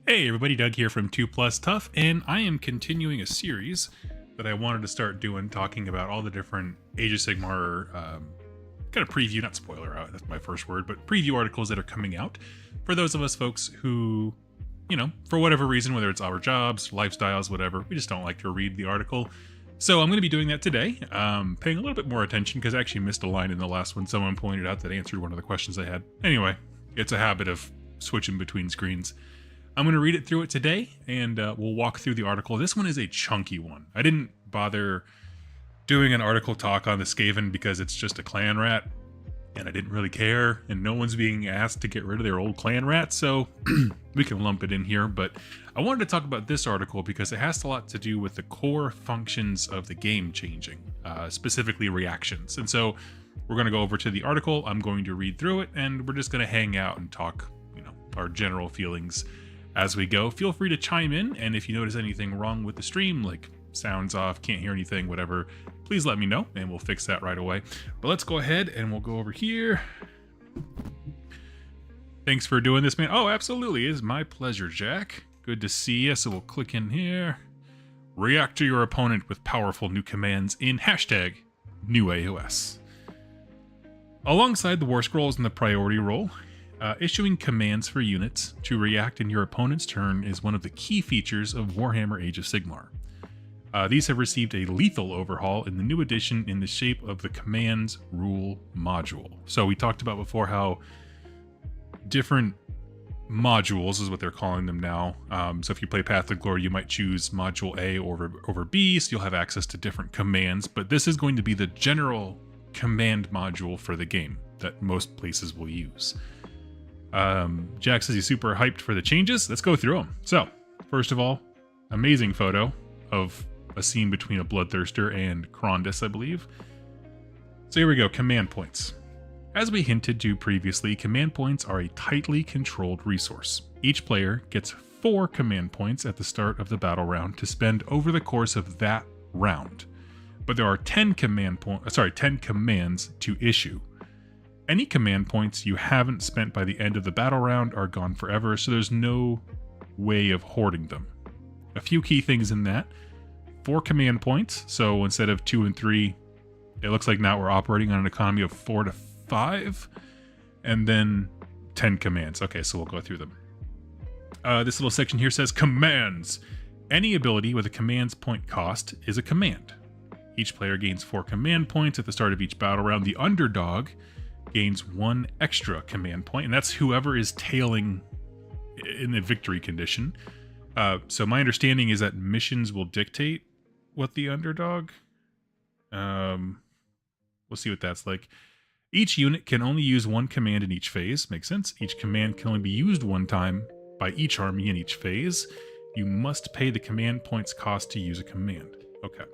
Hey everybody, Doug here from 2 Plus Tough, and I am continuing a series that I wanted to start doing, talking about all the different Age of Sigmar kind of preview, not spoiler, that's my first word, but preview articles that are coming out for those of us folks who, for whatever reason, whether it's our jobs, lifestyles, whatever, we just don't like to read the article. So I'm going to be doing that today, paying a little bit more attention because I actually missed a line in the last one. Someone pointed out that answered one of the questions I had. Anyway, it's a habit of switching between screens. I'm going to read it through it today, and we'll walk through the article. This one is a chunky one. I didn't bother doing an article talk on the Skaven because it's just a clan rat, and I didn't really care, and no one's being asked to get rid of their old clan rat, so we can lump it in here. But I wanted to talk about this article because it has a lot to do with the core functions of the game changing, specifically reactions. And so we're going to go over to the article. I'm going to read through it, and we're just going to hang out and talk, our general feelings as we go. Feel free to chime in, and if you notice anything wrong with the stream, like sounds off, can't hear anything, whatever, please let me know and we'll fix that right away. But let's go ahead and we'll go over here. Thanks for doing this, man. Oh, absolutely. It's my pleasure, Jack. Good to see you. So we'll click in here. React to your opponent with powerful new commands in hashtag new AOS. Alongside the War Scrolls and the priority roll, issuing commands for units to react in your opponent's turn is one of the key features of Warhammer Age of Sigmar. These have received a lethal overhaul in the new edition in the shape of the Commands Rule module. So we talked about before how different modules is what they're calling them now. So if you play Path of Glory, you might choose Module A over B, so you'll have access to different commands, but this is going to be the general command module for the game that most places will use. Jack says he's super hyped for the changes. Let's go through them. So, first of all, amazing photo of a scene between a Bloodthirster and Krondus, I believe. So here we go, command points. As we hinted to previously, command points are a tightly controlled resource. Each player gets 4 command points at the start of the battle round to spend over the course of that round. But there are 10 commands to issue. Any command points you haven't spent by the end of the battle round are gone forever, so there's no way of hoarding them. A few key things in that: 4 command points, so instead of 2 and 3, it looks like now we're operating on an economy of 4 to 5, and then 10 commands. Okay, so we'll go through them. This little section here says commands. Any ability with a command's point cost is a command. Each player gains 4 command points at the start of each battle round. The underdog gains 1 extra command point, and that's whoever is tailing in the victory condition. So my understanding is that missions will dictate what the underdog. We'll see what that's like. Each unit can only use 1 command in each phase. Makes sense. Each command can only be used 1 time by each army in each phase. You must pay the command points cost to use a command. Okay.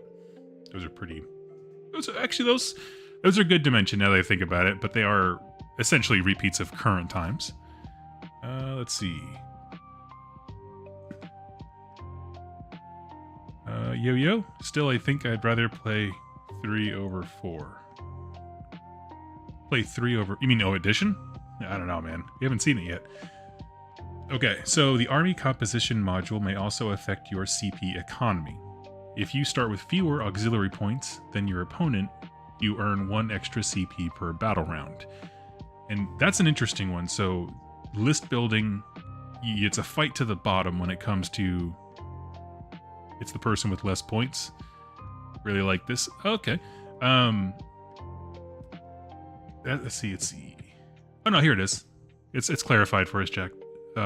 Those are pretty... Those are good to mention now that I think about it, but they are essentially repeats of current times. Let's see. Yo-yo? Still, I think I'd rather play 3 over 4. Play 3 over... You mean no addition? I don't know, man. We haven't seen it yet. Okay, so the army composition module may also affect your CP economy. If you start with fewer auxiliary points than your opponent, you earn 1 extra CP per battle round. And that's an interesting one. So list building, it's a fight to the bottom when it comes to... It's the person with less points. Really like this. Okay. Let's see. Oh no, here it is. It's clarified for us, Jack.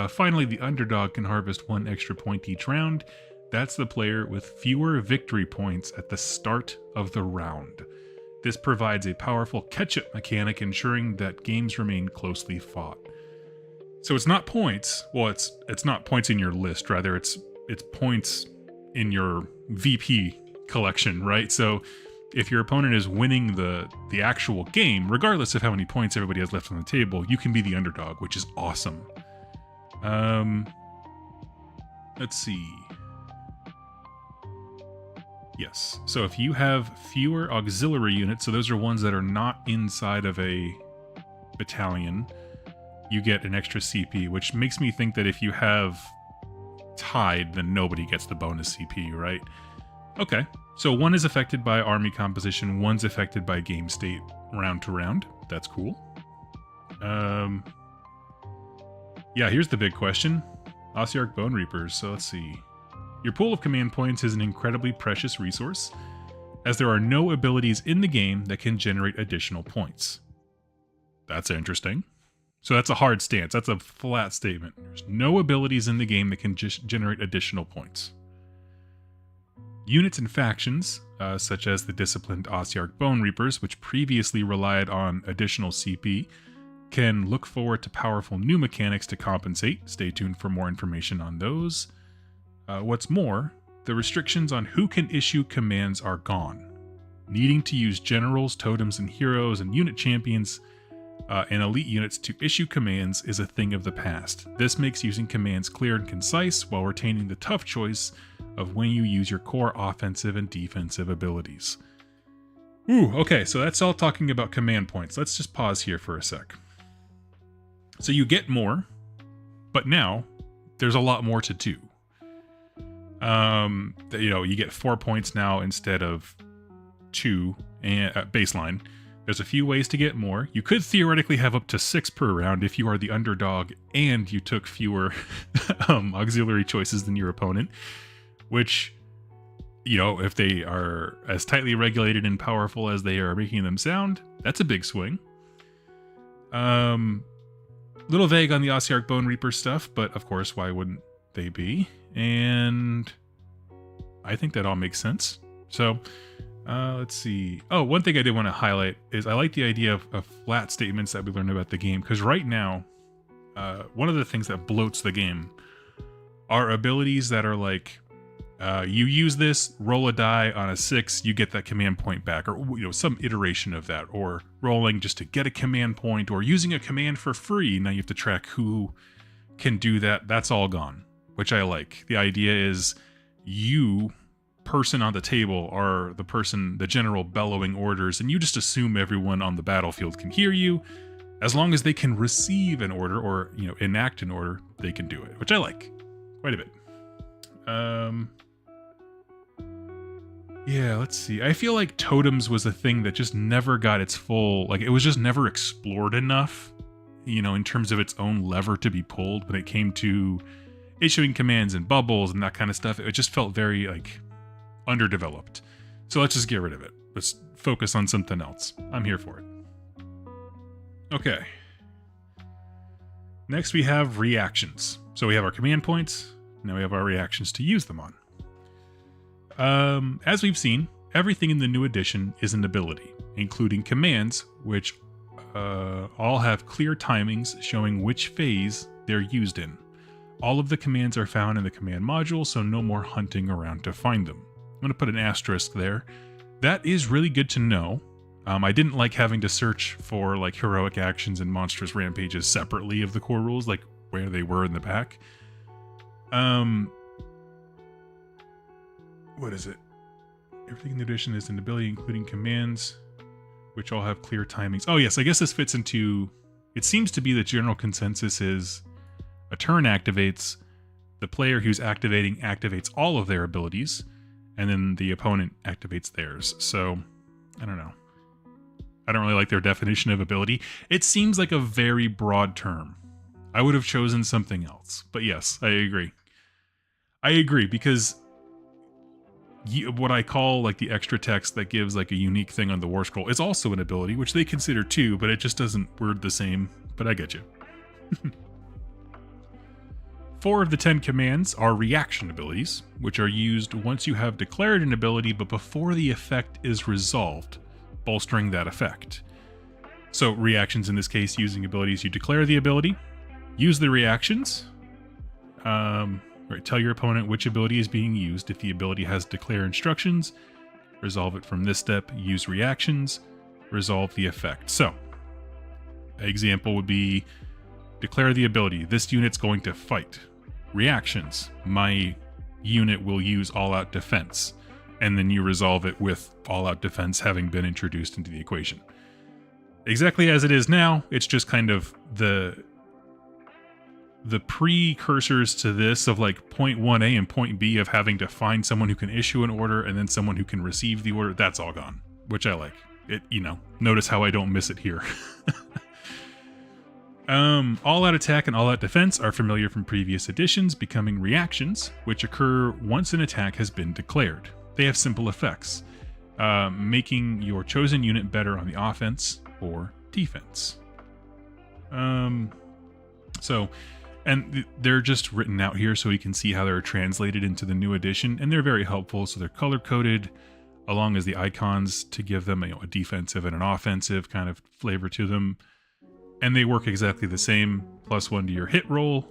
Finally, the underdog can harvest 1 extra point each round. That's the player with fewer victory points at the start of the round. This provides a powerful catch-up mechanic, ensuring that games remain closely fought. So it's not points. Well, it's not points in your list. Rather, it's points in your VP collection, right? So if your opponent is winning the actual game, regardless of how many points everybody has left on the table, you can be the underdog, which is awesome. Let's see. Yes. So if you have fewer auxiliary units, so those are ones that are not inside of a battalion, you get an extra CP, which makes me think that if you have tied, then nobody gets the bonus CP, right? Okay, so one is affected by army composition, one's affected by game state round to round. That's cool. Yeah, here's the big question. Ossiarch Bone Reapers, so let's see. Your pool of command points is an incredibly precious resource, as there are no abilities in the game that can generate additional points. That's interesting. So that's a hard stance. That's a flat statement. There's no abilities in the game that can just generate additional points. Units and factions, such as the disciplined Ossiarch Bone Reapers, which previously relied on additional CP, can look forward to powerful new mechanics to compensate. Stay tuned for more information on those. What's more, the restrictions on who can issue commands are gone. Needing to use generals, totems, and heroes and unit champions and elite units to issue commands is a thing of the past. This makes using commands clear and concise while retaining the tough choice of when you use your core offensive and defensive abilities. Ooh, okay, so that's all talking about command points. Let's just pause here for a sec. So you get more, but now there's a lot more to do. You get 4 points now instead of 2 baseline. There's a few ways to get more. You could theoretically have up to 6 per round if you are the underdog and you took fewer auxiliary choices than your opponent, which, if they are as tightly regulated and powerful as they are making them sound, that's a big swing. Little vague on the Ossiarch Bone Reaper stuff, but of course, why wouldn't they be? And I think that all makes sense. So, let's see. Oh, one thing I did want to highlight is I like the idea of flat statements that we learned about the game, because right now, one of the things that bloats the game are abilities that are like, you use this, roll a die on a 6, you get that command point back, or some iteration of that, or rolling just to get a command point, or using a command for free. Now you have to track who can do that. That's all gone, which I like. The idea is you, person on the table, are the general bellowing orders, and you just assume everyone on the battlefield can hear you. As long as they can receive an order or enact an order, they can do it, which I like quite a bit. Yeah, let's see. I feel like totems was a thing that just never got its full, it was just never explored enough, in terms of its own lever to be pulled when it came to issuing commands and bubbles and that kind of stuff. It just felt very, underdeveloped. So let's just get rid of it. Let's focus on something else. I'm here for it. Okay. Next we have reactions. So we have our command points. Now we have our reactions to use them on. As we've seen, everything in the new edition is an ability, including commands, which all have clear timings showing which phase they're used in. All of the commands are found in the command module, so no more hunting around to find them. I'm going to put an asterisk there. That is really good to know. I didn't like having to search for heroic actions and monstrous rampages separately of the core rules, where they were in the back. What is it? Everything in the edition is an ability, including commands, which all have clear timings. Oh yes, I guess this fits into... It seems to be the general consensus is a turn activates, the player who's activating activates all of their abilities, and then the opponent activates theirs. So, I don't know. I don't really like their definition of ability. It seems like a very broad term. I would have chosen something else. But yes, I agree. I agree, because what I call the extra text that gives a unique thing on the war scroll is also an ability, which they consider too, but it just doesn't word the same. But I get you. 4 of the 10 commands are reaction abilities, which are used once you have declared an ability but before the effect is resolved, bolstering that effect. So reactions in this case using abilities, you declare the ability, use the reactions, tell your opponent which ability is being used. If the ability has declare instructions, resolve it from this step, use reactions, resolve the effect. So, an example would be declare the ability, this unit's going to fight. Reactions, my unit will use all-out defense. And then you resolve it with all-out defense having been introduced into the equation. Exactly as it is now, it's just kind of the precursors to this of like point 1A and point B of having to find someone who can issue an order and then someone who can receive the order, that's all gone, which I like. It, notice how I don't miss it here. All-out attack and all-out defense are familiar from previous editions, becoming reactions, which occur once an attack has been declared. They have simple effects, making your chosen unit better on the offense or defense. And they're just written out here so you can see how they're translated into the new edition, and they're very helpful. So they're color-coded along as the icons to give them a defensive and an offensive kind of flavor to them. And they work exactly the same, +1 to your hit roll,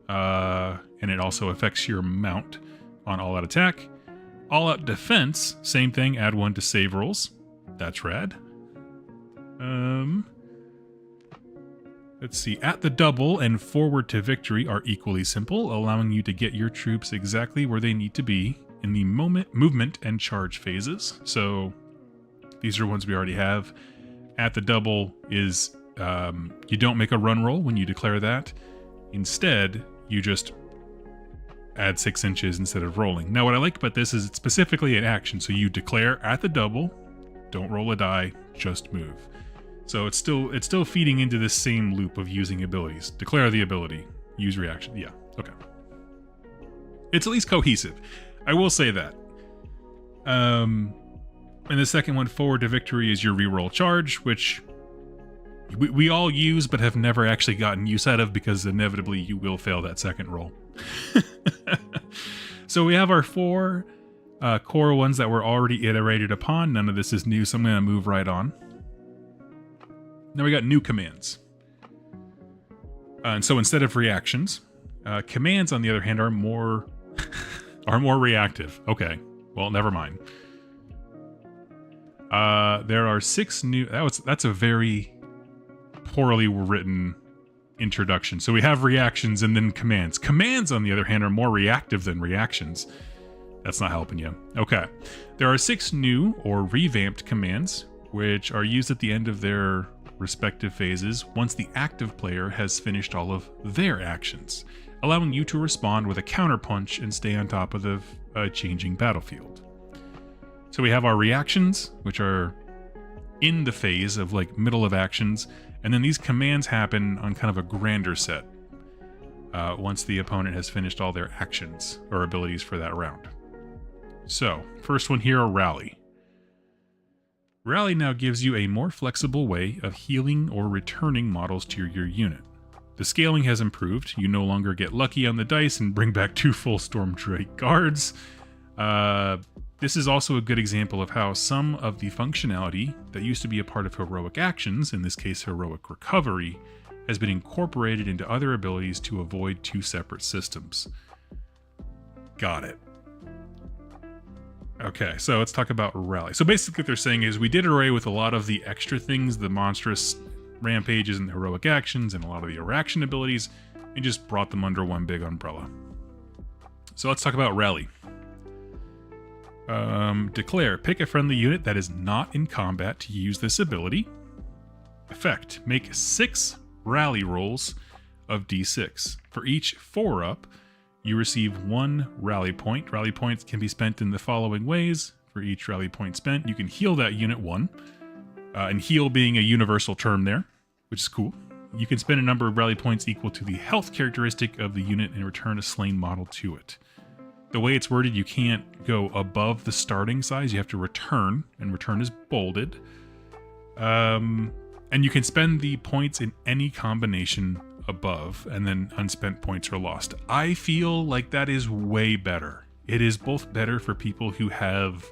and it also affects your mount on all-out attack. All-out defense, same thing, add 1 to save rolls. That's rad. Let's see, at the double and forward to victory are equally simple, allowing you to get your troops exactly where they need to be in the movement and charge phases. So these are ones we already have. At the double is you don't make a run roll when you declare that. Instead, you just add 6 inches instead of rolling. Now, what I like about this is it's specifically an action. So you declare at the double, don't roll a die, just move. So it's still feeding into this same loop of using abilities. Declare the ability, use reaction. Yeah, okay. It's at least cohesive. I will say that. And the second one, forward to victory, is your reroll charge, which we all use but have never actually gotten use out of because inevitably you will fail that second roll. So we have our 4 core ones that were already iterated upon. None of this is new, so I'm going to move right on. Now we got new commands. And so instead of reactions, commands, on the other hand, are more reactive. Okay, well, never mind. There are 6 new... That's a very poorly written introduction. So we have reactions and then commands. Commands, on the other hand, are more reactive than reactions. That's not helping you. Okay. There are 6 new or revamped commands, which are used at the end of their respective phases once the active player has finished all of their actions, allowing you to respond with a counterpunch and stay on top of the changing battlefield. So we have our reactions, which are in the phase of like middle of actions, and then these commands happen on kind of a grander set once the opponent has finished all their actions or abilities for that round. So, first one here, Rally. Rally now gives you a more flexible way of healing or returning models to your unit. The scaling has improved. You no longer get lucky on the dice and bring back 2 full Storm Drake guards. This is also a good example of how some of the functionality that used to be a part of heroic actions, in this case heroic recovery, has been incorporated into other abilities to avoid 2 separate systems. Got it. Okay, so let's talk about Rally. So basically what they're saying is we did away with a lot of the extra things, the monstrous rampages and the heroic actions and a lot of the interaction abilities, and just brought them under one big umbrella. So let's talk about Rally. Declare. Pick a friendly unit that is not in combat to use this ability. Effect. Make 6 rally rolls of d6. For each 4-up, you receive 1 rally point. Rally points can be spent in the following ways. For each rally point spent, you can heal that unit 1. And heal being a universal term there, which is cool. You can spend a number of rally points equal to the health characteristic of the unit and return a slain model to it. The way it's worded, you can't go above the starting size. You have to return, and return is bolded. And you can spend the points in any combination above, and then unspent points are lost. I feel like that is way better. It is both better for people who have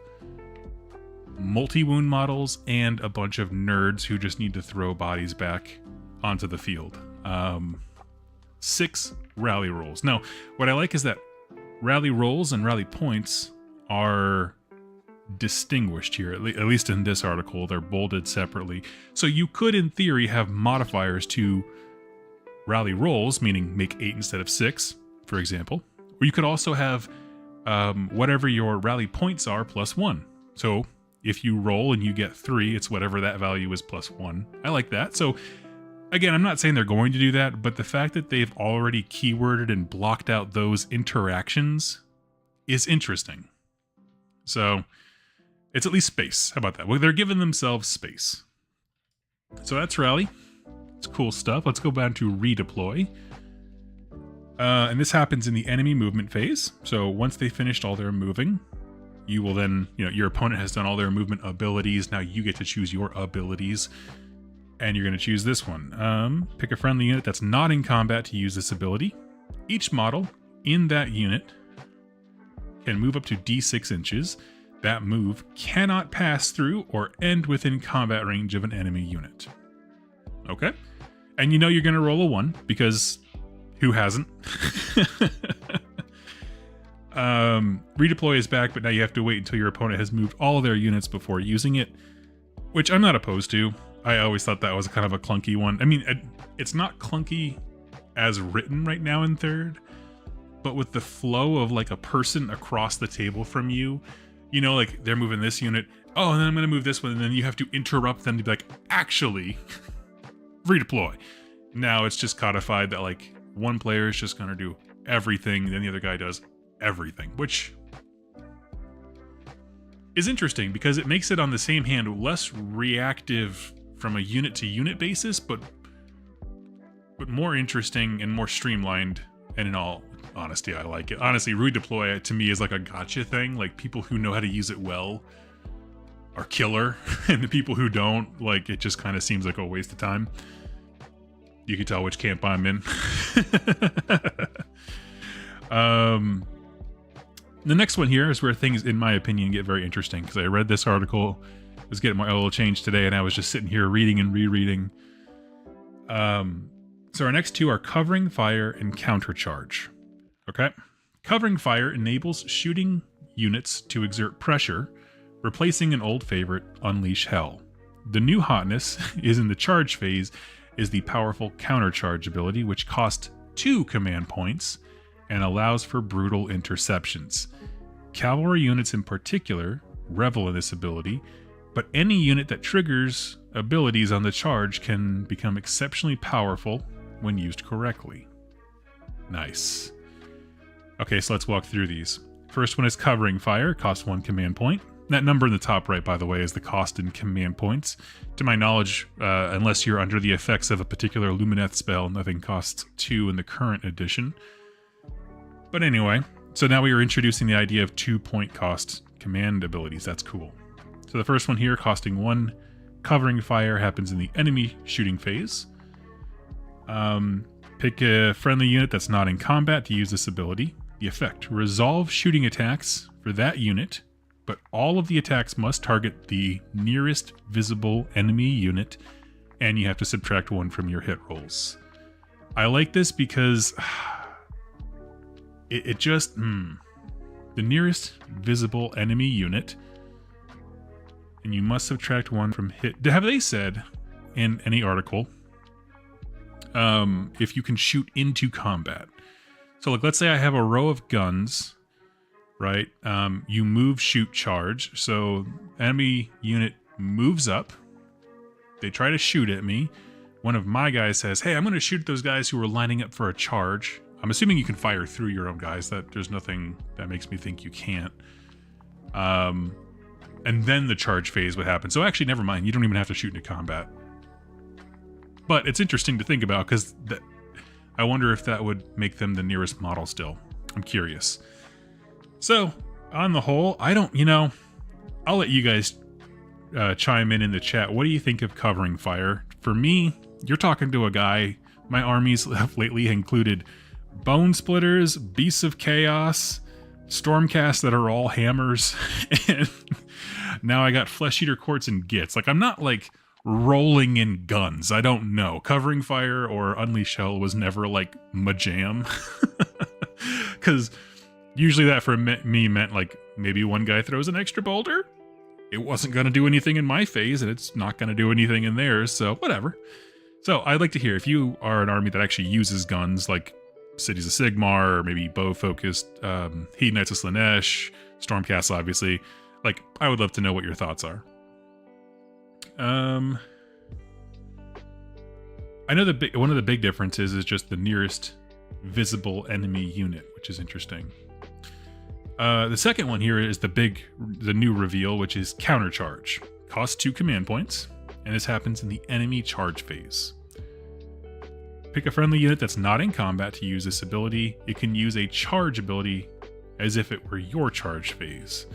multi-wound models and a bunch of nerds who just need to throw bodies back onto the field. 6 rally rolls. Now, what I like is that rally rolls and rally points are distinguished here, at least in this article. They're bolded separately. So you could, in theory, have modifiers to rally rolls, meaning make 8 instead of 6, for example. Or you could also have whatever your rally points are plus 1. So if you roll and you get 3, it's whatever that value is plus 1. I like that. So Again, I'm not saying they're going to do that, but the fact that they've already keyworded and blocked out those interactions is interesting. So it's at least space. How about that? Well, they're giving themselves space. So that's Rally. It's cool stuff. Let's go back to Redeploy. And this happens in the enemy movement phase. So once they finished all their moving, you will then, your opponent has done all their movement abilities. Now you get to choose your abilities. And you're going to choose this one. Pick a friendly unit that's not in combat to use this ability. Each model in that unit can move up to D6 inches. That move cannot pass through or end within combat range of an enemy unit. Okay? And you're going to roll a 1 because who hasn't? Redeploy is back, but now you have to wait until your opponent has moved all their units before using it, which I'm not opposed to. I always thought that was kind of a clunky one. I mean, it's not clunky as written right now in 3rd, but with the flow of like a person across the table from you, like they're moving this unit. Oh, and then I'm going to move this one. And then you have to interrupt them to be like, actually, redeploy. Now it's just codified that like one player is just going to do everything. Then the other guy does everything, which is interesting because it makes it on the same hand less reactive from a unit to unit basis, but more interesting and more streamlined. And in all honesty, I like it. Honestly, Redeploy to me is like a gotcha thing. Like people who know how to use it well are killer, and the people who don't, like, it just kind of seems like a waste of time. You can tell which camp I'm in. The next one here is where things, in my opinion, get very interesting, because I read this article, was getting my oil changed today, and I was just sitting here reading and rereading. So our next two are Covering Fire and Countercharge. Okay? Covering Fire enables shooting units to exert pressure, replacing an old favorite, Unleash Hell. The new hotness is in the charge phase, is the powerful Countercharge ability, which costs 2 command points and allows for brutal interceptions. Cavalry units in particular revel in this ability, but any unit that triggers abilities on the charge can become exceptionally powerful when used correctly. Nice. Okay, so let's walk through these. First one is Covering Fire, costs 1 command point. That number in the top right, by the way, is the cost in command points. To my knowledge, unless you're under the effects of a particular Lumineth spell, nothing costs 2 in the current edition. But anyway, so now we are introducing the idea of 2-point cost command abilities. That's cool. So the first one here, costing 1, Covering Fire, happens in the enemy shooting phase. Pick a friendly unit that's not in combat to use this ability. The effect, resolve shooting attacks for that unit, but all of the attacks must target the nearest visible enemy unit, and you have to subtract 1 from your hit rolls. I like this because it just, the nearest visible enemy unit, and you must subtract 1 from hit. Have they said in any article if you can shoot into combat? So like, let's say I have a row of guns, right? You move, shoot, charge. So enemy unit moves up. They try to shoot at me. One of my guys says, hey, I'm going to shoot those guys who are lining up for a charge. I'm assuming you can fire through your own guys. That there's nothing that makes me think you can't. And then the charge phase would happen. So actually, never mind. You don't even have to shoot into combat. But it's interesting to think about, because I wonder if that would make them the nearest model still. I'm curious. So, on the whole, I don't, I'll let you guys chime in the chat. What do you think of Covering Fire? For me, you're talking to a guy. My armies have lately included Bone Splitters, Beasts of Chaos, Stormcast that are all hammers, and now I got Flesh Eater Courts and Gits. Like, I'm not like rolling in guns. I don't know. Covering Fire or Unleash Hell was never like my jam. Because usually that for me meant like maybe one guy throws an extra boulder. It wasn't going to do anything in my phase, and it's not going to do anything in theirs, so whatever. So I'd like to hear if you are an army that actually uses guns, like Cities of Sigmar, or maybe bow-focused, Hedonites of Slaanesh, Stormcast, obviously. Like, I would love to know what your thoughts are. I know one of the big differences is just the nearest visible enemy unit, which is interesting. The second one here is the new reveal, which is countercharge. Costs 2 command points, and this happens in the enemy charge phase. Pick a friendly unit that's not in combat to use this ability. It can use a charge ability as if it were your charge phase.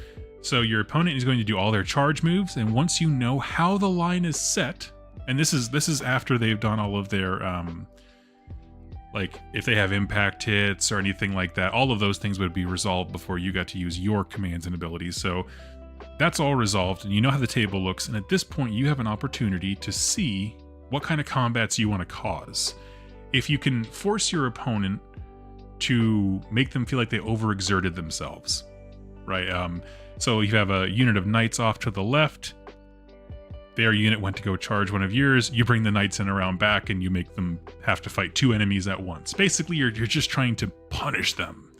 So your opponent is going to do all their charge moves, and once you know how the line is set, and this is after they've done all of their like if they have impact hits or anything like that, all of those things would be resolved before you got to use your commands and abilities. So that's all resolved, and you know how the table looks, and at this point you have an opportunity to see what kind of combats you want to cause. If you can force your opponent to make them feel like they overexerted themselves, right? So you have a unit of knights off to the left. Their unit went to go charge one of yours. You bring the knights in around back, and you make them have to fight 2 enemies at once. Basically, you're just trying to punish them.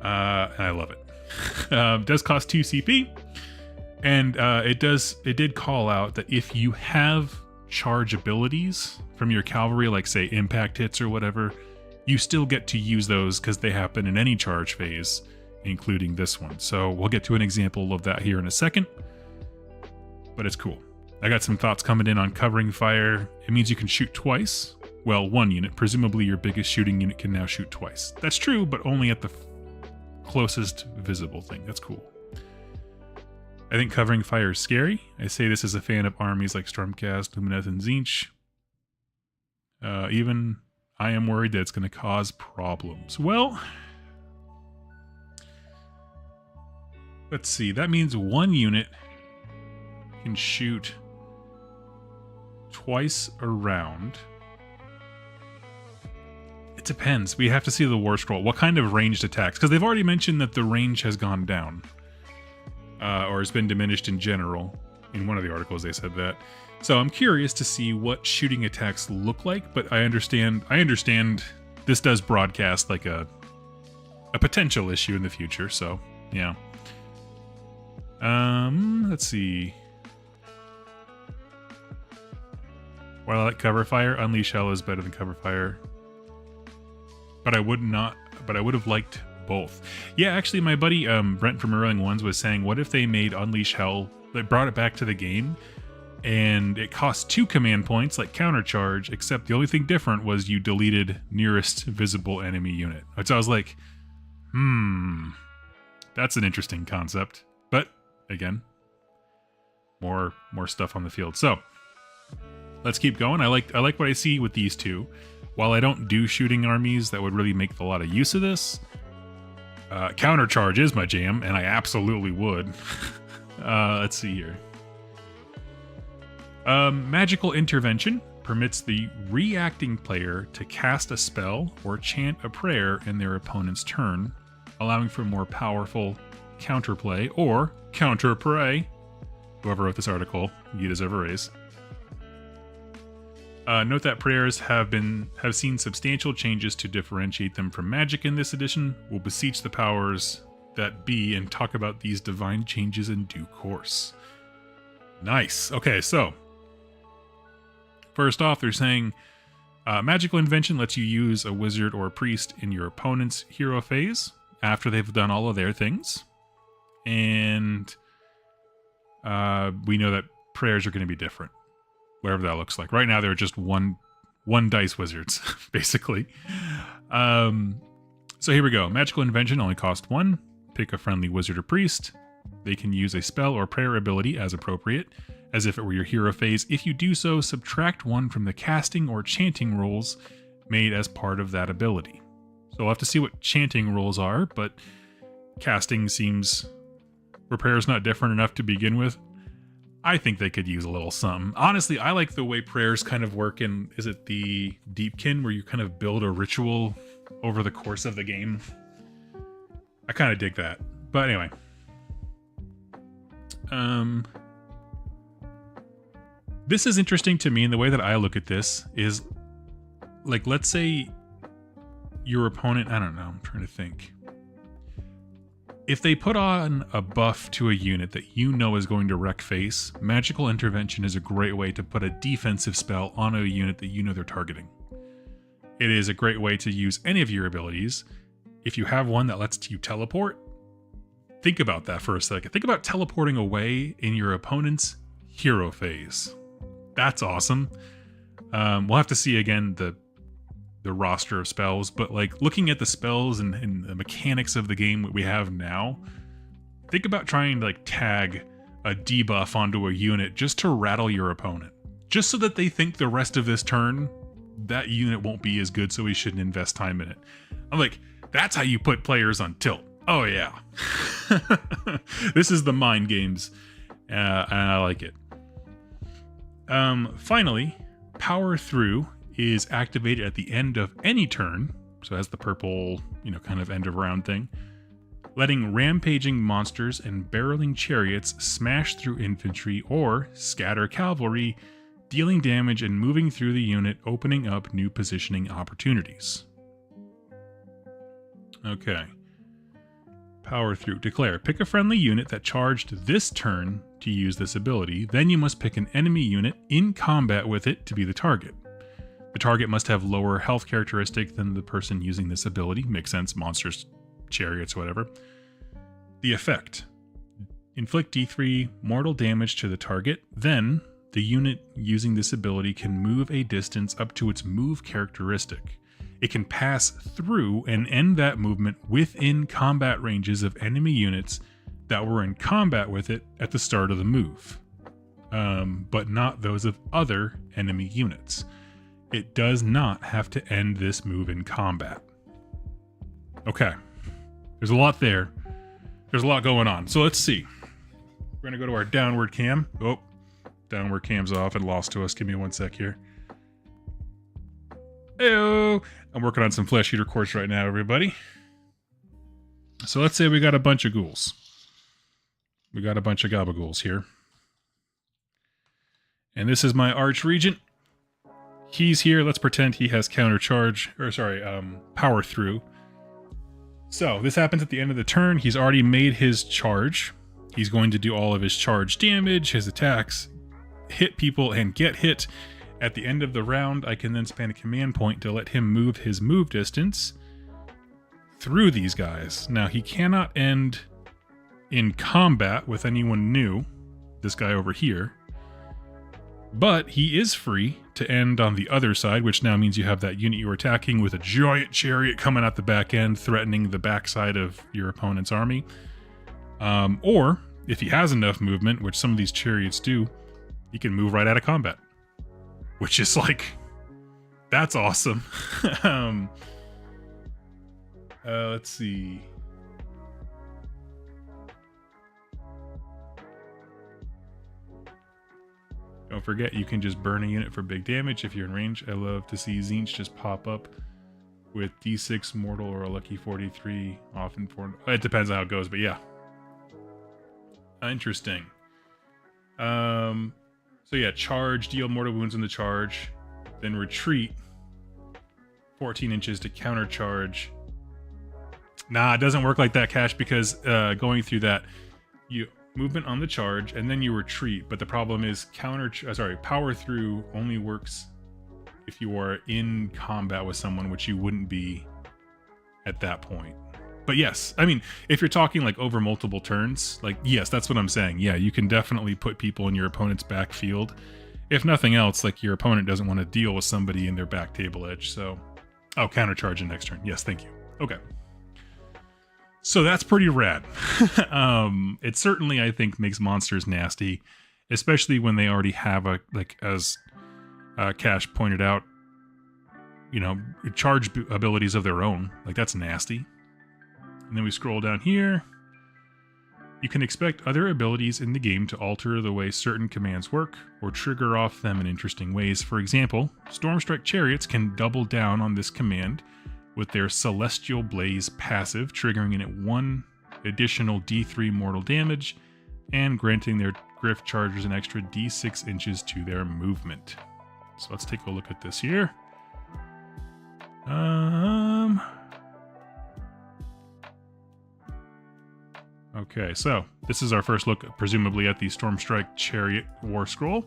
And I love it. Does cost 2 CP, and it did call out that if you have charge abilities from your cavalry, like say impact hits or whatever, you still get to use those because they happen in any charge phase, including this one. So we'll get to an example of that here in a second, but it's cool. I got some thoughts coming in on covering fire. It means you can shoot twice. Well, 1 unit. Presumably your biggest shooting unit can now shoot twice. That's true, but only at the closest visible thing. That's cool. I think covering fire is scary. I say this as a fan of armies like Stormcast, Lumineth, and Tzeentch. Even I am worried that it's going to cause problems. Well, let's see. That means 1 unit can shoot twice around. It depends. We have to see the war scroll. What kind of ranged attacks? Because they've already mentioned that the range has gone down. Or has been diminished in general. In one of the articles they said that. So I'm curious to see what shooting attacks look like, but I understand this does broadcast like a potential issue in the future, so yeah. Let's see. While I like cover fire, Unleash Hell is better than cover fire. But I would have liked both. Yeah, actually my buddy Brent from Earling Ones was saying, what if they made Unleash Hell, they brought it back to the game, and it cost 2 command points like countercharge, except the only thing different was you deleted nearest visible enemy unit. So I was like, that's an interesting concept. But again, more stuff on the field. So let's keep going. I like what I see with these two. While I don't do shooting armies that would really make a lot of use of this, countercharge is my jam, and I absolutely would. Let's see here. Magical Intervention permits the reacting player to cast a spell or chant a prayer in their opponent's turn, allowing for more powerful counterplay or counterpray. Whoever wrote this article, you deserve a raise. Note that prayers have seen substantial changes to differentiate them from magic in this edition. We'll beseech the powers that be and talk about these divine changes in due course. Nice. Okay, so first off, they're saying magical invention lets you use a wizard or a priest in your opponent's hero phase after they've done all of their things. And we know that prayers are going to be different, whatever that looks like. Right now, they're just one dice wizards, basically. So here we go. Magical invention only costs 1. Pick a friendly wizard or priest. They can use a spell or prayer ability as appropriate, as if it were your hero phase. If you do so, subtract 1 from the casting or chanting rolls made as part of that ability. So we'll have to see what chanting rolls are, but casting seems... Repair's not different enough to begin with. I think they could use a little something. Honestly, I like the way prayers kind of work in, is it the Deepkin, where you kind of build a ritual over the course of the game? I kind of dig that. But anyway. This is interesting to me, and the way that I look at this is, like, let's say your opponent, I don't know, I'm trying to think. If they put on a buff to a unit that you know is going to wreck face, Magical Intervention is a great way to put a defensive spell on a unit that you know they're targeting. It is a great way to use any of your abilities. If you have one that lets you teleport, think about that for a second. Think about teleporting away in your opponent's hero phase. That's awesome. We'll have to see again the roster of spells, but like looking at the spells and the mechanics of the game that we have now, think about trying to like tag a debuff onto a unit just to rattle your opponent, just so that they think the rest of this turn that unit won't be as good, so we shouldn't invest time in it. I'm like, that's how you put players on tilt. Oh yeah. This is the mind games, and I like it. Finally, Power Through is activated at the end of any turn, so it has the purple, kind of end of round thing, letting rampaging monsters and barreling chariots smash through infantry or scatter cavalry, dealing damage and moving through the unit, opening up new positioning opportunities. Okay. Power Through. Declare. Pick a friendly unit that charged this turn to use this ability. Then you must pick an enemy unit in combat with it to be the target. The target must have lower health characteristic than the person using this ability. Makes sense. Monsters, chariots, whatever. The effect. Inflict D3 mortal damage to the target. Then, the unit using this ability can move a distance up to its move characteristic. It can pass through and end that movement within combat ranges of enemy units that were in combat with it at the start of the move, but not those of other enemy units. It does not have to end this move in combat. Okay, there's a lot there. There's a lot going on. So let's see. We're going to go to our downward cam. Oh, downward cam's off and lost to us. Give me 1 sec here. Heyo! I'm working on some flesh eater course right now, everybody. So let's say we got a bunch of ghouls. We got a bunch of gabagools here. And this is my arch regent. He's here. Let's pretend he has power through. So this happens at the end of the turn. He's already made his charge. He's going to do all of his charge damage, his attacks, hit people, and get hit. At the end of the round, I can then spend a command point to let him move his move distance through these guys. Now, he cannot end in combat with anyone new, this guy over here, but he is free to end on the other side, which now means you have that unit you're attacking with a giant chariot coming out the back end, threatening the backside of your opponent's army. Or, if he has enough movement, which some of these chariots do, he can move right out of combat. Which is like, that's awesome. Let's see. Don't forget, you can just burn a unit for big damage if you're in range. I love to see Tzeentch just pop up with D6 mortal or a lucky 43. Often for it depends on how it goes, but yeah. Interesting. So yeah, charge, deal mortal wounds in the charge, then retreat 14 inches to counter charge. Nah, it doesn't work like that, Cash, because going through that, you movement on the charge and then you retreat. But the problem is power through only works if you are in combat with someone, which you wouldn't be at that point. But yes, I mean, if you're talking like over multiple turns, like, yes, that's what I'm saying. Yeah, you can definitely put people in your opponent's backfield. If nothing else, like your opponent doesn't want to deal with somebody in their back table edge. So, countercharge in next turn. Yes, thank you. Okay. So that's pretty rad. It certainly, I think, makes monsters nasty, especially when they already have as Cash pointed out, charge abilities of their own. Like, that's nasty. And then we scroll down here. You can expect other abilities in the game to alter the way certain commands work or trigger off them in interesting ways. For example, Stormstrike Chariots can double down on this command with their Celestial Blaze passive, triggering in it 1 additional D3 mortal damage and granting their Griff Chargers an extra D6 inches to their movement. So let's take a look at this here. Okay, so this is our first look, presumably, at the Stormstrike Chariot War Scroll.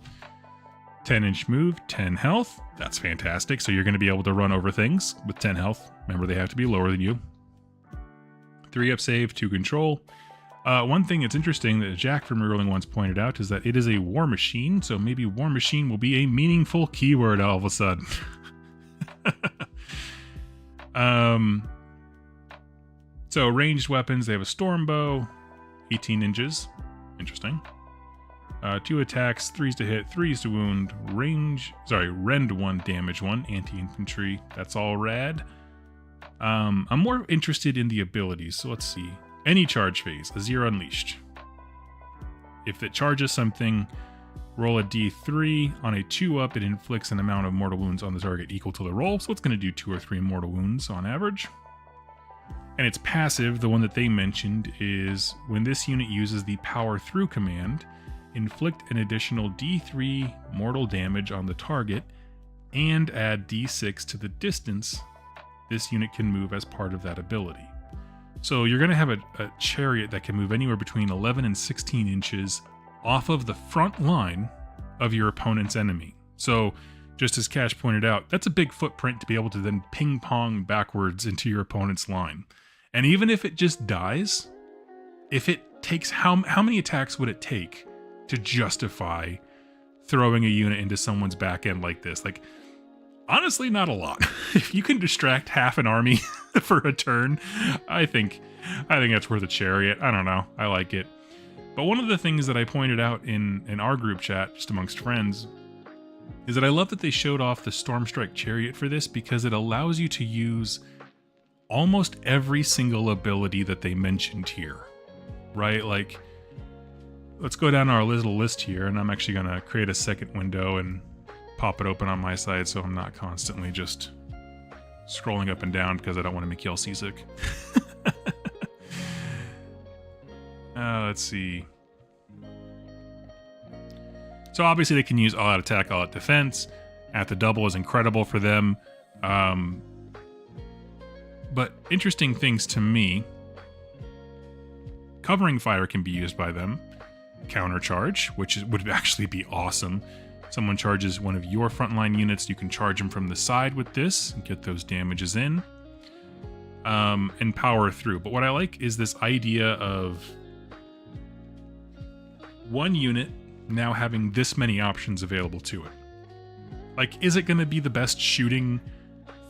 10-inch move, 10 health. That's fantastic. So you're going to be able to run over things with 10 health. Remember, they have to be lower than you. 3 up save, 2 control. One thing that's interesting that Jack from Reeling once pointed out is that it is a war machine, so maybe war machine will be a meaningful keyword all of a sudden. So ranged weapons, they have a storm bow, 18 inches. Interesting. 2 attacks, 3s to hit, 3s to wound, rend 1, damage 1, anti-infantry. That's all rad. I'm more interested in the abilities, so let's see. Any charge phase, Azir Unleashed. If it charges something, roll a d3. On a 2-up, it inflicts an amount of mortal wounds on the target equal to the roll, so it's going to do 2 or 3 mortal wounds on average. And its passive, the one that they mentioned, is when this unit uses the Power Through command, inflict an additional d3 mortal damage on the target and add d6 to the distance this unit can move as part of that ability. So you're going to have a chariot that can move anywhere between 11 and 16 inches off of the front line of your opponent's enemy. So just as Cash pointed out, that's a big footprint to be able to then ping pong backwards into your opponent's line. And even if it just dies, if it takes, how many attacks would it take to justify throwing a unit into someone's back end like this? Like, honestly, not a lot. If you can distract half an army for a turn, I think that's worth a chariot. I don't know. I like it. But one of the things that I pointed out in our group chat, just amongst friends, is that I love that they showed off the Stormstrike Chariot for this, because it allows you to use almost every single ability that they mentioned here, right? Like, let's go down our little list here, and I'm actually going to create a second window and pop it open on my side so I'm not constantly just scrolling up and down because I don't want to make y'all seasick. Let's see. So obviously they can use all out attack, all out defense. At the double is incredible for them. But interesting things to me. Covering fire can be used by them. Counter charge, which would actually be awesome. Someone charges one of your frontline units, you can charge them from the side with this and get those damages in. And power through. But what I like is this idea of one unit now having this many options available to it. Like, is it going to be the best shooting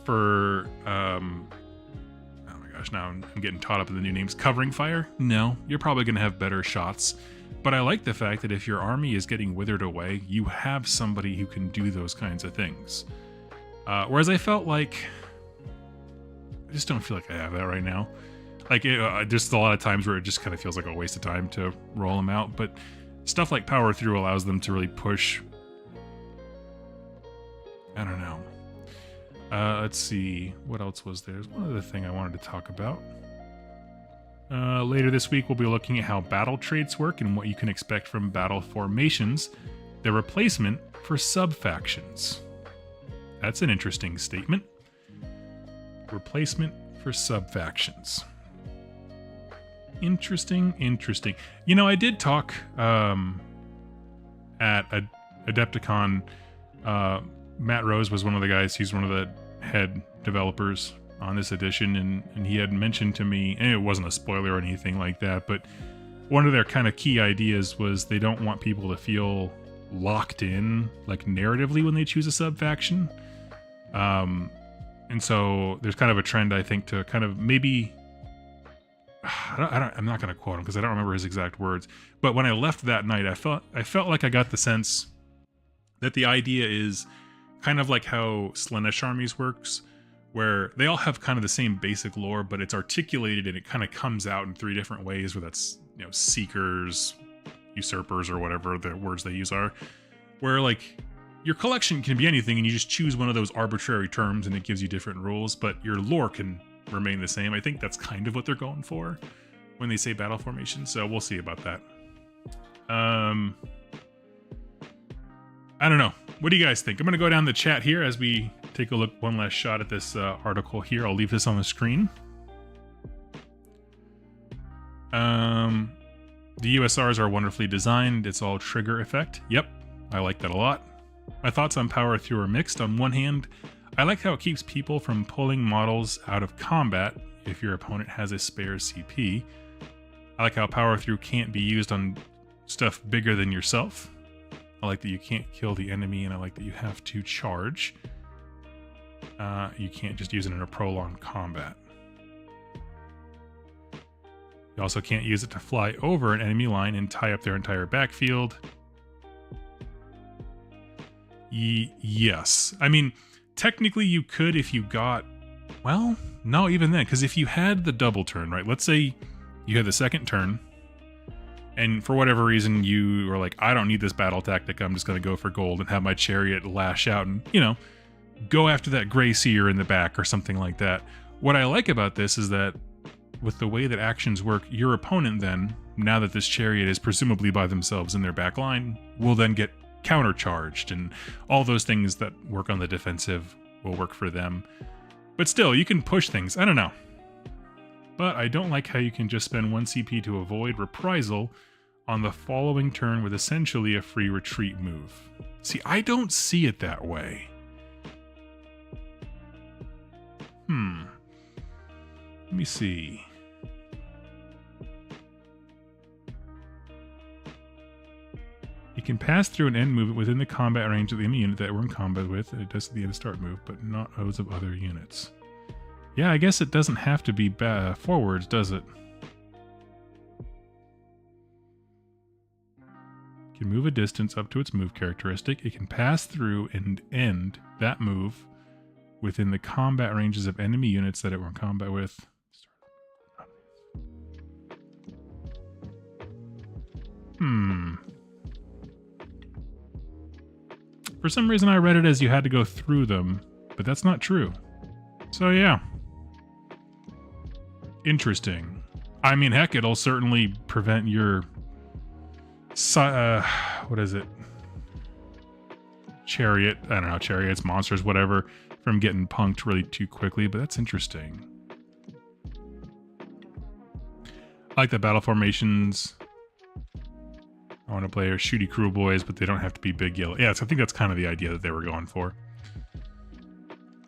for, oh my gosh, now I'm getting caught up in the new names. Covering fire? No, you're probably going to have better shots. But I like the fact that if your army is getting withered away, you have somebody who can do those kinds of things. Whereas I felt like, I just don't feel like I have that right now. Like, just a lot of times where it just kind of feels like a waste of time to roll them out. But stuff like power through allows them to really push. I don't know. Let's see. What else was there? There's one other thing I wanted to talk about. Later this week, we'll be looking at how battle traits work and what you can expect from battle formations, the replacement for sub-factions. That's an interesting statement. Replacement for sub-factions. Interesting. You know, I did talk at Adepticon. Matt Rose was one of the guys. He's one of the head developers on this edition, and he had mentioned to me, and it wasn't a spoiler or anything like that, but one of their kind of key ideas was they don't want people to feel locked in, like, narratively when they choose a sub-faction. And so there's kind of a trend, I think, to kind of maybe... I'm not going to quote him because I don't remember his exact words, but when I left that night, I felt like I got the sense that the idea is kind of like how Slaanesh armies works, where they all have kind of the same basic lore, but it's articulated and it kind of comes out in 3 different ways, where that's, you know, seekers, usurpers, or whatever the words they use are, where, like, your collection can be anything and you just choose one of those arbitrary terms and it gives you different rules, but your lore can remain the same. I think that's kind of what they're going for when they say battle formation, so we'll see about that. I don't know. What do you guys think? I'm going to go down the chat here as we take a look, one last shot at this article here. I'll leave this on the screen. The USRs are wonderfully designed. It's all trigger effect. Yep, I like that a lot. My thoughts on power through are mixed. On one hand, I like how it keeps people from pulling models out of combat if your opponent has a spare CP. I like how power through can't be used on stuff bigger than yourself. I like that you can't kill the enemy, and I like that you have to charge. You can't just use it in a prolonged combat. You also can't use it to fly over an enemy line and tie up their entire backfield. Yes. I mean, technically you could if you got... Well, no, even then. Because if you had the double turn, right? Let's say you had the second turn, and for whatever reason you were like, I don't need this battle tactic. I'm just going to go for gold and have my chariot lash out and, you know, go after that gray seer in the back or something like that. What I like about this is that with the way that actions work, your opponent then, now that this chariot is presumably by themselves in their back line, will then get countercharged, and all those things that work on the defensive will work for them. But still, you can push things. I don't know. But I don't like how you can just spend 1 CP to avoid reprisal on the following turn with essentially a free retreat move. See, I don't see it that way. Let me see. You can pass through an end movement within the combat range of the enemy unit that we're in combat with. It does at the end of start move, but not those of other units. Yeah, I guess it doesn't have to be forwards, does it? It can move a distance up to its move characteristic. It can pass through and end that move within the combat ranges of enemy units that it were in combat with. For some reason I read it as you had to go through them, but that's not true. So yeah. Interesting. I mean, heck, it'll certainly prevent your... what is it? Chariot, I don't know, chariots, monsters, whatever, from getting punked really too quickly, but that's interesting. I like the battle formations. I want to play our shooty cruel boys, but they don't have to be big yellow. Yeah, so I think that's kind of the idea that they were going for.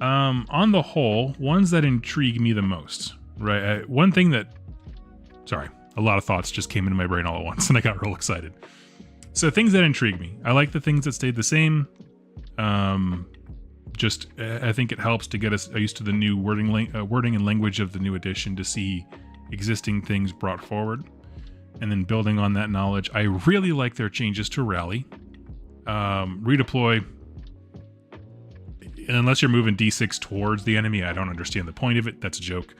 On the whole, ones that intrigue me the most, right? One thing that... Sorry, a lot of thoughts just came into my brain all at once, and I got real excited. So things that intrigue me. I like the things that stayed the same. I think it helps to get us used to the new wording and language of the new edition to see existing things brought forward. And then building on that knowledge, I really like their changes to rally. Redeploy, and unless you're moving D6 towards the enemy, I don't understand the point of it. That's a joke.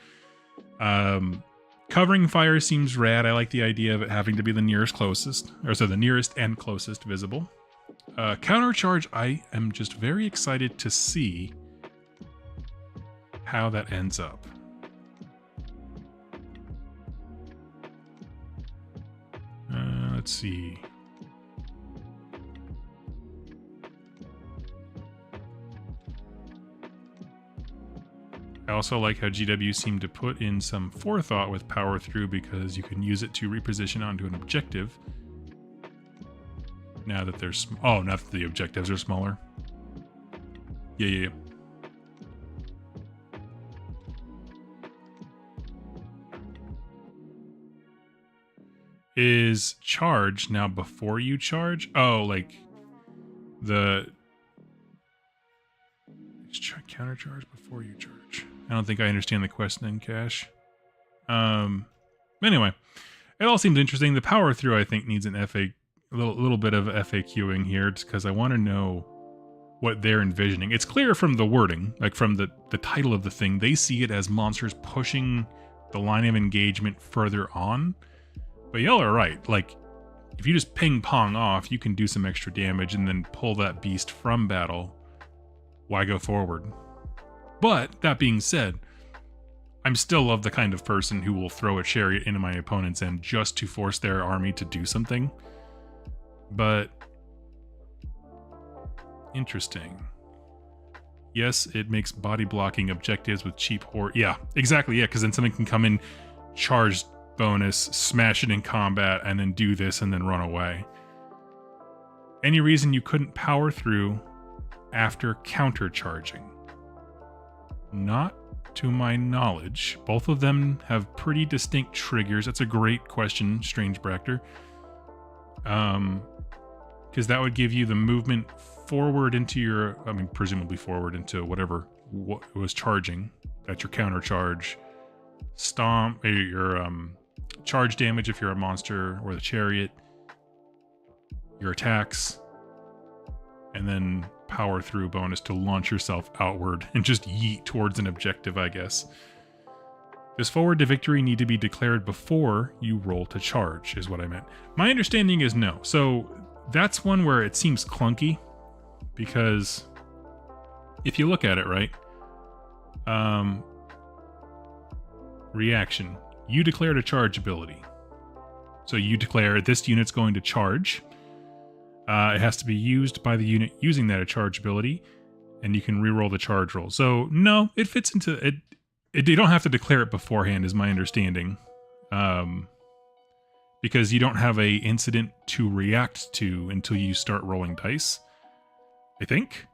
Covering fire seems rad. I like the idea of it having to be the nearest closest, or so the nearest and closest visible. Countercharge, I am just very excited to see how that ends up. Let's see. I also like how GW seemed to put in some forethought with power through, because you can use it to reposition onto an objective. Now that there's... Oh, now that the objectives are smaller. Yeah. Is charge now before you charge? Oh, like the counter charge before you charge. I don't think I understand the question, Cash. Anyway, it all seems interesting. The power through, I think, needs a little bit of FAQing here, just because I want to know what they're envisioning. It's clear from the wording, like from the title of the thing, they see it as monsters pushing the line of engagement further on. But y'all are right. Like, if you just ping pong off, you can do some extra damage and then pull that beast from battle. Why go forward? But that being said, I'm still of the kind of person who will throw a chariot into my opponent's end just to force their army to do something. But interesting. Yes, it makes body blocking objectives with cheap horde. Yeah, exactly. Yeah, because then something can come in, charge bonus, smash it in combat, and then do this and then run away. Any reason you couldn't power through after countercharging? Not to my knowledge. Both of them have pretty distinct triggers. That's a great question, Strange Bractor. Because that would give you the movement forward into your, I mean, presumably forward into whatever was charging. That's your counter charge. Stomp, your charge damage if you're a monster or the chariot. Your attacks. And then power through bonus to launch yourself outward and just yeet towards an objective, I guess. Does forward to victory need to be declared before you roll to charge, is what I meant. My understanding is no. So that's one where it seems clunky, because if you look at it, right? Reaction. You declared a charge ability. So you declare this unit's going to charge. It has to be used by the unit using that charge ability, and you can reroll the charge roll. So no, it fits into it. You don't have to declare it beforehand, is my understanding, because you don't have a incident to react to until you start rolling dice, I think.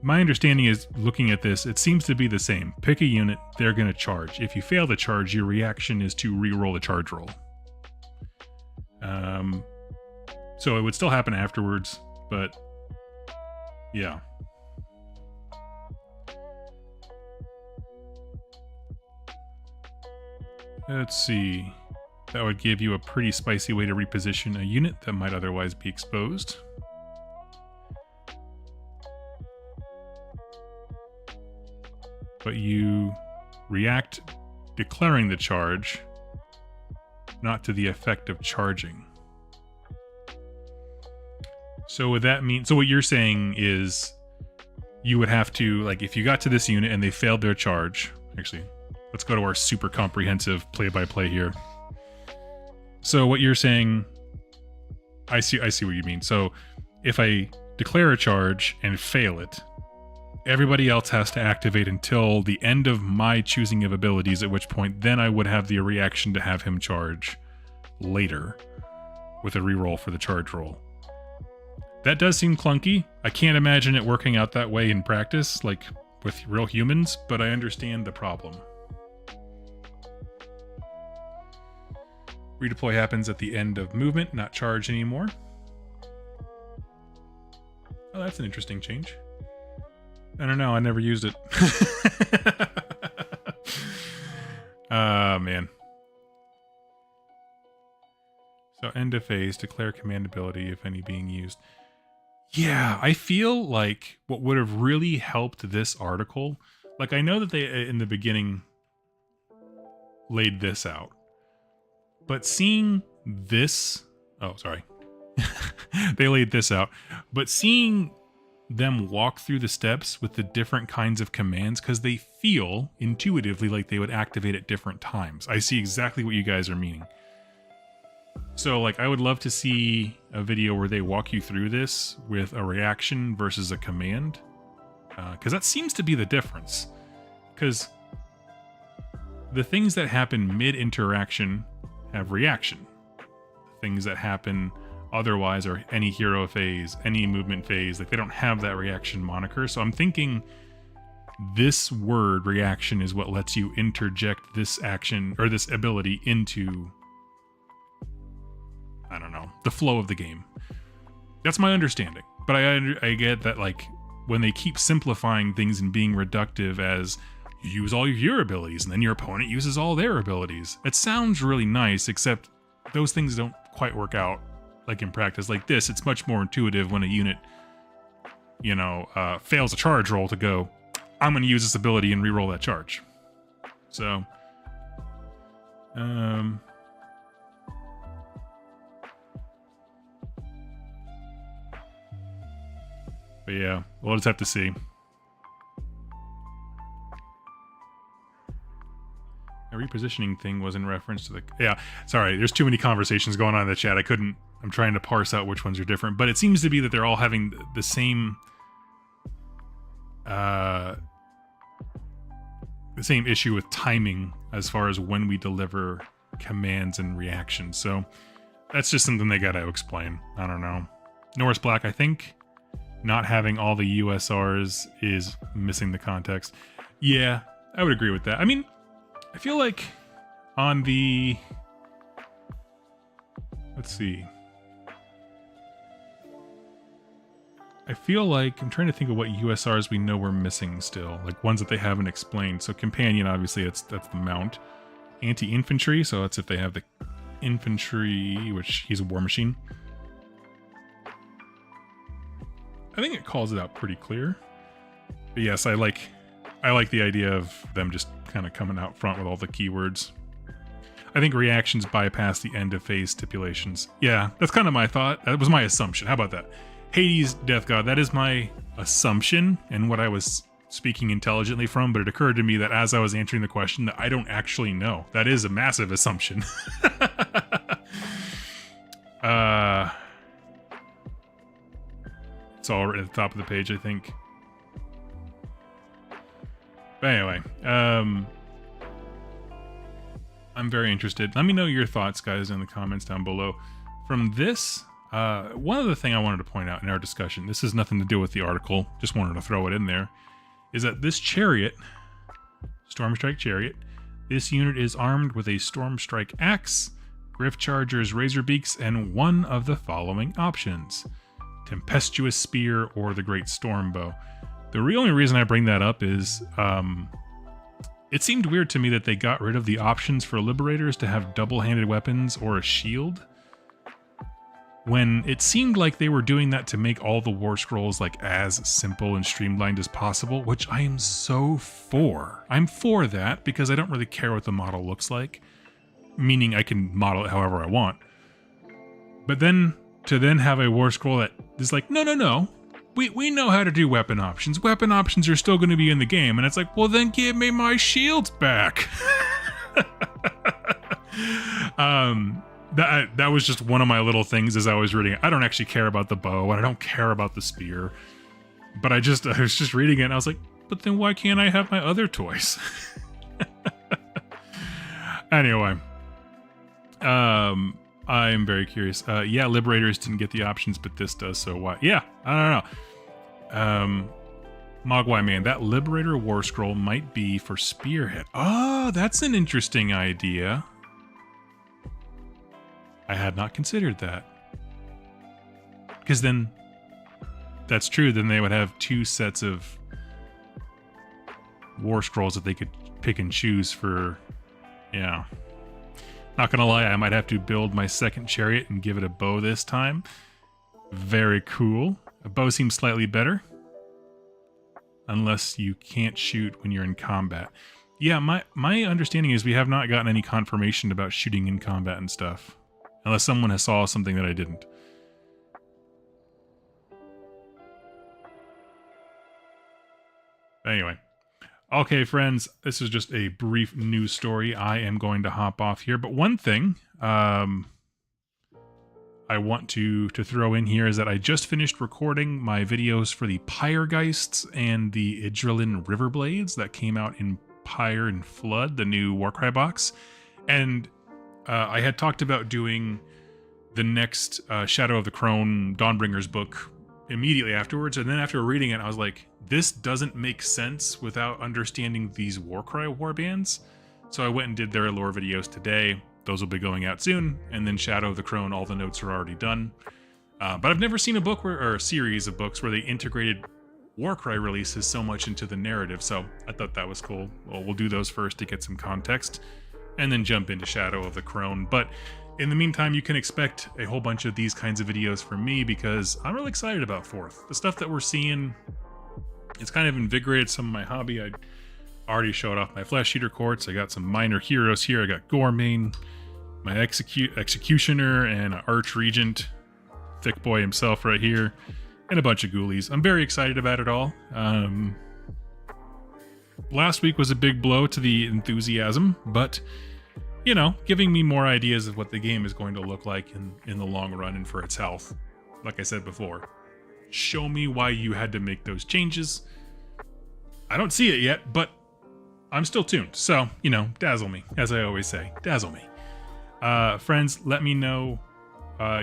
My understanding is, looking at this, it seems to be the same. Pick a unit, they're going to charge. If you fail the charge, your reaction is to re-roll the charge roll. So it would still happen afterwards, but yeah. Let's see. That would give you a pretty spicy way to reposition a unit that might otherwise be exposed. But you react declaring the charge, not to the effect of charging. So would that mean, so what you're saying is you would have to, like, if you got to this unit and they failed their charge, actually, let's go to our super comprehensive play-by-play here. So what you're saying, I see what you mean. So if I declare a charge and fail it, everybody else has to activate until the end of my choosing of abilities, at which point then I would have the reaction to have him charge later with a reroll for the charge roll. That does seem clunky. I can't imagine it working out that way in practice, like with real humans, but I understand the problem. Redeploy happens at the end of movement, not charge anymore. Oh, that's an interesting change. I don't know, I never used it. Man. So end of phase, declare command ability if any being used. Yeah, I feel like what would have really helped this article, like I know that they in the beginning laid this out, but seeing this, oh, sorry. They laid this out, but seeing them walk through the steps with the different kinds of commands, because they feel intuitively like they would activate at different times. I see exactly what you guys are meaning. So, like, I would love to see a video where they walk you through this with a reaction versus a command, because that seems to be the difference. Because the things that happen mid-interaction have reaction. The things that happen otherwise are any hero phase, any movement phase, like they don't have that reaction moniker. So I'm thinking this word reaction is what lets you interject this action or this ability into, I don't know, the flow of the game. That's my understanding. But I get that, like, when they keep simplifying things and being reductive as you use all of your abilities and then your opponent uses all their abilities, it sounds really nice, except those things don't quite work out. Like in practice, like this, it's much more intuitive when a unit, you know, fails a charge roll to go, I'm going to use this ability and reroll that charge. So, but yeah, we'll just have to see. A repositioning thing was in reference to the... Yeah, sorry, there's too many conversations going on in the chat. I'm trying to parse out which ones are different, but it seems to be that they're all having the same the same issue with timing as far as when we deliver commands and reactions. So that's just something they gotta explain. I don't know. Norris Black, I think not having all the USRs is missing the context. Yeah, I would agree with that. I mean, I feel like on the... Let's see. I feel like I'm trying to think of what USRs we know we're missing still, like ones that they haven't explained. So companion, obviously, that's the mount. Anti-infantry, so that's if they have the infantry, which he's a war machine. I think it calls it out pretty clear. But yes, I like the idea of them just kind of coming out front with all the keywords. I think reactions bypass the end of phase stipulations. Yeah, that's kind of my thought. That was my assumption. How about that? Hades, Death God, that is my assumption and what I was speaking intelligently from, but it occurred to me that as I was answering the question that I don't actually know. That is a massive assumption. It's all right at the top of the page, I think. But anyway, I'm very interested. Let me know your thoughts, guys, in the comments down below. From this, one other thing I wanted to point out in our discussion, this has nothing to do with the article, just wanted to throw it in there, is that this chariot, Stormstrike Chariot, this unit is armed with a Stormstrike Axe, Griff Chargers, Razor Beaks, and one of the following options: Tempestuous Spear or the Great Storm Bow. The only reason I bring that up is it seemed weird to me that they got rid of the options for Liberators to have double-handed weapons or a shield, when it seemed like they were doing that to make all the War Scrolls like as simple and streamlined as possible, which I am so for. I'm for that because I don't really care what the model looks like, meaning I can model it however I want. But then to then have a War Scroll that is like, no, we know how to do weapon options. Weapon options are still going to be in the game. And it's like, well, then give me my shields back. That was just one of my little things as I was reading it. I don't actually care about the bow, and I don't care about the spear. But I was just reading it, and I was like, but then why can't I have my other toys? Anyway. I'm very curious. Yeah, Liberators didn't get the options, but this does, so why? Yeah, I don't know. Mogwai Man, that Liberator War Scroll might be for Spearhead. Oh, that's an interesting idea. I had not considered that. Because then, that's true, then they would have two sets of War Scrolls that they could pick and choose for, yeah. Not gonna lie, I might have to build my second chariot and give it a bow this time. Very cool. A bow seems slightly better. Unless you can't shoot when you're in combat. Yeah, my understanding is we have not gotten any confirmation about shooting in combat and stuff. Unless someone has saw something that I didn't. Anyway. Okay, friends, this is just a brief news story. I am going to hop off here, but one thing I want to throw in here is that I just finished recording my videos for the Pyregeists and the Idrillin Riverblades that came out in Pyre and Flood, the new Warcry box. And I had talked about doing the next Shadow of the Crone Dawnbringers book immediately afterwards, and then after reading it, I was like, this doesn't make sense without understanding these Warcry warbands. So I went and did their lore videos today. Those will be going out soon, and then Shadow of the Crone, all the notes are already done. But I've never seen a book or a series of books where they integrated Warcry releases so much into the narrative, so I thought that was cool. Well, we'll do those first to get some context, and then jump into Shadow of the Crone. But in the meantime, you can expect a whole bunch of these kinds of videos from me because I'm really excited about 4th. The stuff that we're seeing, it's kind of invigorated some of my hobby. I already showed off my Flesh Eater Courts. I got some minor heroes here. I got Goremain, my Executioner, and Arch Regent, Thick Boy himself right here, and a bunch of ghoulies. I'm very excited about it all. Last week was a big blow to the enthusiasm, but you know, giving me more ideas of what the game is going to look like in the long run and for its health. Like I said before, show me why you had to make those changes. I don't see it yet, but I'm still tuned. So, dazzle me, as I always say, dazzle me. Friends, let me know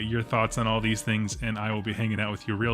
your thoughts on all these things, and I will be hanging out with you real